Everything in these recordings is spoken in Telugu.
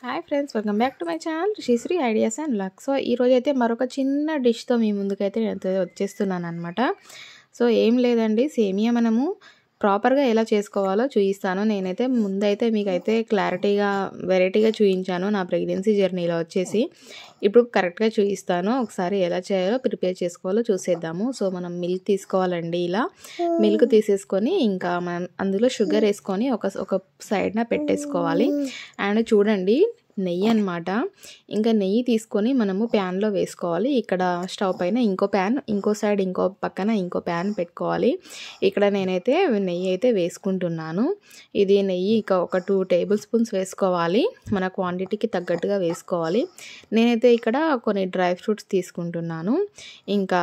Hi friends, welcome back to my channel Sri Sri ideas and luck. So ఈరోజైతే మరొక చిన్న డిష్తో మీ ముందుకైతే నేను వచ్చేస్తున్నాను అనమాట. సో ఏం లేదండి, సేమియా మనము ప్రాపర్గా ఎలా చేసుకోవాలో చూపిస్తాను. నేనైతే ముందైతే మీకైతే క్లారిటీగా వెరైటీగా చూపించాను నా ప్రెగ్నెన్సీ జర్నీలో వచ్చేసి. ఇప్పుడు కరెక్ట్గా చూపిస్తాను. ఒకసారి ఎలా చేయాలో ప్రిపేర్ చేసుకోవాలో చూసేద్దాము. సో మనం మిల్క్ తీసుకోవాలండి. ఇలా మిల్క్ తీసేసుకొని ఇంకా మనం అందులో షుగర్ వేసుకొని ఒక సైడ్న పెట్టేసుకోవాలి. అండ్ చూడండి, నెయ్యి అనమాట. ఇంకా నెయ్యి తీసుకొని మనము ప్యాన్లో వేసుకోవాలి. ఇక్కడ స్టవ్ పైన ఇంకో ప్యాన్, ఇంకో సైడ్ ఇంకో పక్కన ఇంకో ప్యాన్ పెట్టుకోవాలి. ఇక్కడ నేనైతే నెయ్యి అయితే వేసుకుంటున్నాను. ఇది నెయ్యి ఇక ఒక 2 టేబుల్ స్పూన్స్ వేసుకోవాలి. మన క్వాంటిటీకి తగ్గట్టుగా వేసుకోవాలి. నేనైతే ఇక్కడ కొన్ని డ్రై ఫ్రూట్స్ తీసుకుంటున్నాను. ఇంకా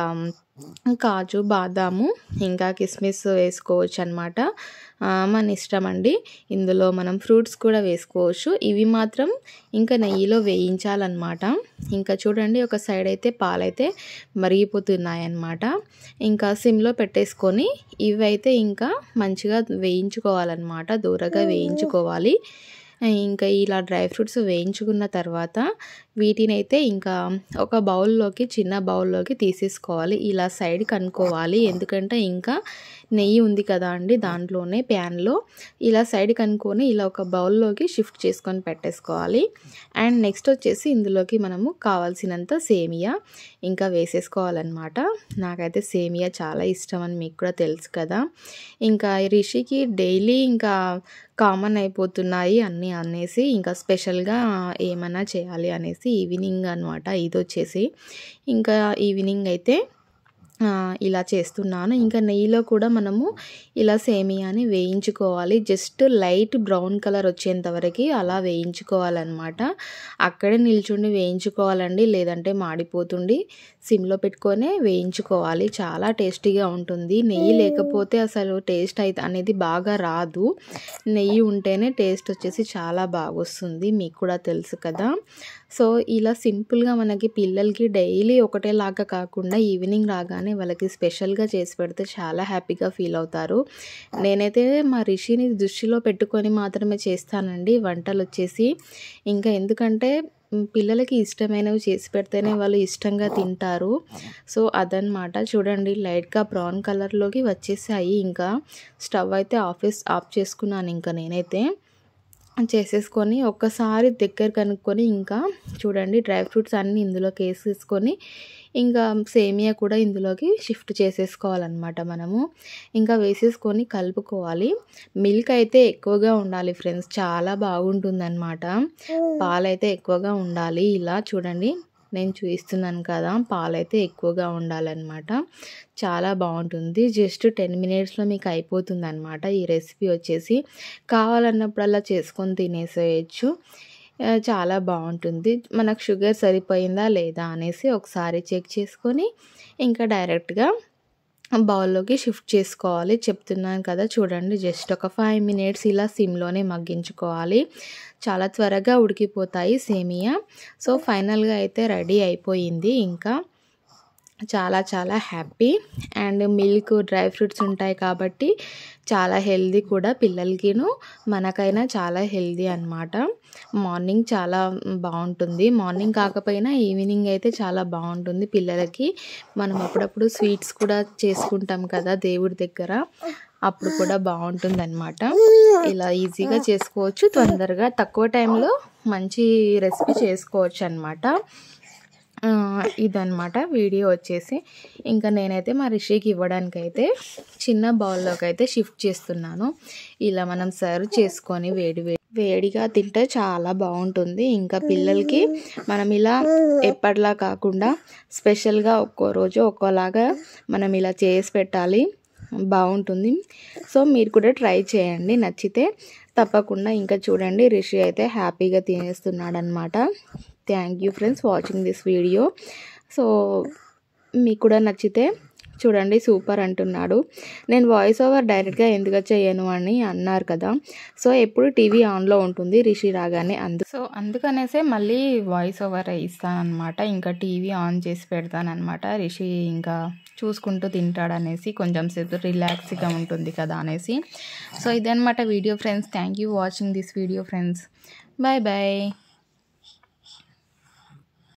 కాజు, బాదాము, ఇంకా కిస్మిస్ వేసుకోవచ్చు అనమాట. మన ఇష్టం అండి. ఇందులో మనం ఫ్రూట్స్ కూడా వేసుకోవచ్చు. ఇవి మాత్రం ఇంకా నెయ్యిలో వేయించాలన్నమాట. ఇంకా చూడండి, ఒక సైడ్ అయితే పాలైతే మరిగిపోతున్నాయి అన్నమాట. ఇంకా సిమ్లో పెట్టేసుకొని ఇవైతే ఇంకా మంచిగా వేయించుకోవాలన్నమాట. దూరగా వేయించుకోవాలి. ఇంకా ఇలా డ్రై ఫ్రూట్స్ వేయించుకున్న తర్వాత వీటినైతే ఇంకా ఒక బౌల్లోకి, చిన్న బౌల్లోకి తీసేసుకోవాలి. ఇలా సైడ్కి అనుకోవాలి, ఎందుకంటే ఇంకా నెయ్యి ఉంది కదా అండి దాంట్లోనే ప్యాన్లో. ఇలా సైడ్కి అనుకొని ఇలా ఒక బౌల్లోకి షిఫ్ట్ చేసుకొని పెట్టేసుకోవాలి. అండ్ నెక్స్ట్ వచ్చేసి ఇందులోకి మనము కావాల్సినంత సేమియా ఇంకా వేసేసుకోవాలన్నమాట. నాకైతే సేమియా చాలా ఇష్టం అని మీకు కూడా తెలుసు కదా. ఇంకా రిషికి డైలీ ఇంకా కామన్ అయిపోతున్నాయి అన్నీ అనేసి ఇంకా స్పెషల్గా ఏమైనా చేయాలి అనేసి ఈవినింగ్ అనమాట. ఇది వచ్చేసి ఇంకా ఈవినింగ్ అయితే ఇలా చేస్తున్నాను. ఇంకా నెయ్యిలో కూడా మనము ఇలా సేమియాని వేయించుకోవాలి. జస్ట్ లైట్ బ్రౌన్ కలర్ వచ్చేంత వరకు అలా వేయించుకోవాలన్నమాట. అక్కడే నిల్చుండి వేయించుకోవాలండి, లేదంటే మాడిపోతుంది. సిమ్లో పెట్టుకొని వేయించుకోవాలి. చాలా టేస్టీగా ఉంటుంది. నెయ్యి లేకపోతే అసలు టేస్ట్ అయితే అనేది బాగా రాదు. నెయ్యి ఉంటేనే టేస్ట్ వచ్చేసి చాలా బాగా వస్తుంది, మీకు కూడా తెలుసు కదా. సో ఇలా సింపుల్గా మనకి పిల్లలకి డైలీ ఒకటేలాగా కాకుండా ఈవినింగ్ రాగానే వాళ్ళకి స్పెషల్గా చేసి పెడితే చాలా హ్యాపీగా ఫీల్ అవుతారు. నేనైతే మా రిషిని దృష్టిలో పెట్టుకొని మాత్రమే చేస్తానండి వంటలు వచ్చేసి. ఇంకా ఎందుకంటే పిల్లలకి ఇష్టమైనవి చేసి పెడితేనే వాళ్ళు ఇష్టంగా తింటారు. సో అదనమాట. చూడండి, లైట్గా బ్రౌన్ కలర్లోకి వచ్చేసాయి. ఇంకా స్టవ్ అయితే ఆఫ్ చేసుకున్నాను. ఇంకా నేనైతే చేసేసుకొని ఒక్కసారి దగ్గర కనుక్కొని ఇంకా చూడండి, డ్రై ఫ్రూట్స్ అన్నీ ఇందులోకి వేసేసుకొని ఇంకా సేమియా కూడా ఇందులోకి షిఫ్ట్ చేసేసుకోవాలన్నమాట మనము. ఇంకా వేసేసుకొని కలుపుకోవాలి. మిల్క్ అయితే ఎక్కువగా ఉండాలి ఫ్రెండ్స్, చాలా బాగుంటుందన్నమాట. పాలైతే ఎక్కువగా ఉండాలి. ఇలా చూడండి, నేను చూపిస్తున్నాను కదా, పాలైతే ఎక్కువగా ఉండాలన్నమాట. చాలా బాగుంటుంది. జస్ట్ 10 మినిట్స్లో మీకు అయిపోతుంది అనమాట ఈ రెసిపీ వచ్చేసి. కావాలన్నప్పుడల్లా చేసుకొని తినేసేయచ్చు. చాలా బాగుంటుంది. మనకు షుగర్ సరిపోయిందా లేదా అనేసి ఒకసారి చెక్ చేసుకొని ఇంకా డైరెక్ట్గా బౌల్లోకి షిఫ్ట్ చేసుకోవాలి. చెప్తున్నాను కదా, చూడండి, జస్ట్ ఒక 5 మినిట్స్ ఇలా సిమ్లోనే మగ్గించుకోవాలి. చాలా త్వరగా ఉడికిపోతాయి సేమియా. సో ఫైనల్గా అయితే రెడీ అయిపోయింది. ఇంకా చాలా చాలా happy. And milk, dry fruits ఉంటాయి కాబట్టి చాలా హెల్దీ కూడా. పిల్లలకిను మనకైనా చాలా హెల్దీ అన్నమాట. మార్నింగ్ చాలా బాగుంటుంది. మార్నింగ్ కాకపోయినా ఈవినింగ్ అయితే చాలా బాగుంటుంది పిల్లలకి. మనం అప్పుడప్పుడు స్వీట్స్ కూడా చేసుకుంటాం కదా దేవుడి దగ్గర, అప్పుడు కూడా బాగుంటుంది అనమాట. ఇలా ఈజీగా చేసుకోవచ్చు, తొందరగా తక్కువ టైంలో మంచి రెసిపీ చేసుకోవచ్చు అనమాట. ఇదన్నమాట వీడియో వచ్చేసి. ఇంకా నేనైతే మా రిషికి ఇవ్వడానికి అయితే చిన్న బౌల్లోకి అయితే షిఫ్ట్ చేస్తున్నాను. ఇలా మనం సర్వ్ చేసుకొని వేడిగా తింటే చాలా బాగుంటుంది. ఇంకా పిల్లలకి మనం ఇలా ఎప్పటిలా కాకుండా స్పెషల్గా ఒక్కో రోజు ఒక్కోలాగా మనం ఇలా చేసి పెట్టాలి, బాగుంటుంది. సో మీరు కూడా ట్రై చేయండి, నచ్చితే తప్పకుండా. ఇంకా చూడండి, రిషి అయితే హ్యాపీగా తినేస్తున్నాడు అనమాట. Thank you friends watching this video. So మీకు కూడా నచ్చితే చూడండి, సూపర్ అంటున్నాడు. నేను వాయిస్ ఓవర్ డైరెక్ట్గా ఎందుకు చేయను అని అన్నారు కదా. సో ఎప్పుడు టీవీ ఆన్లో ఉంటుంది రిషి రాగానే, అందుకనేసే మళ్ళీ వాయిస్ ఓవర్ ఇస్తానన్నమాట. ఇంకా టీవీ ఆన్ చేసి పెడతానమాట. రిషి ఇంకా చూసుకుంటూ తింటాడనేసి, కొంచెం సేపు రిలాక్స్గా ఉంటుంది కదా అనేసి. సో ఇదన్నమాట video friends. Thank you watching this video friends. Bye bye.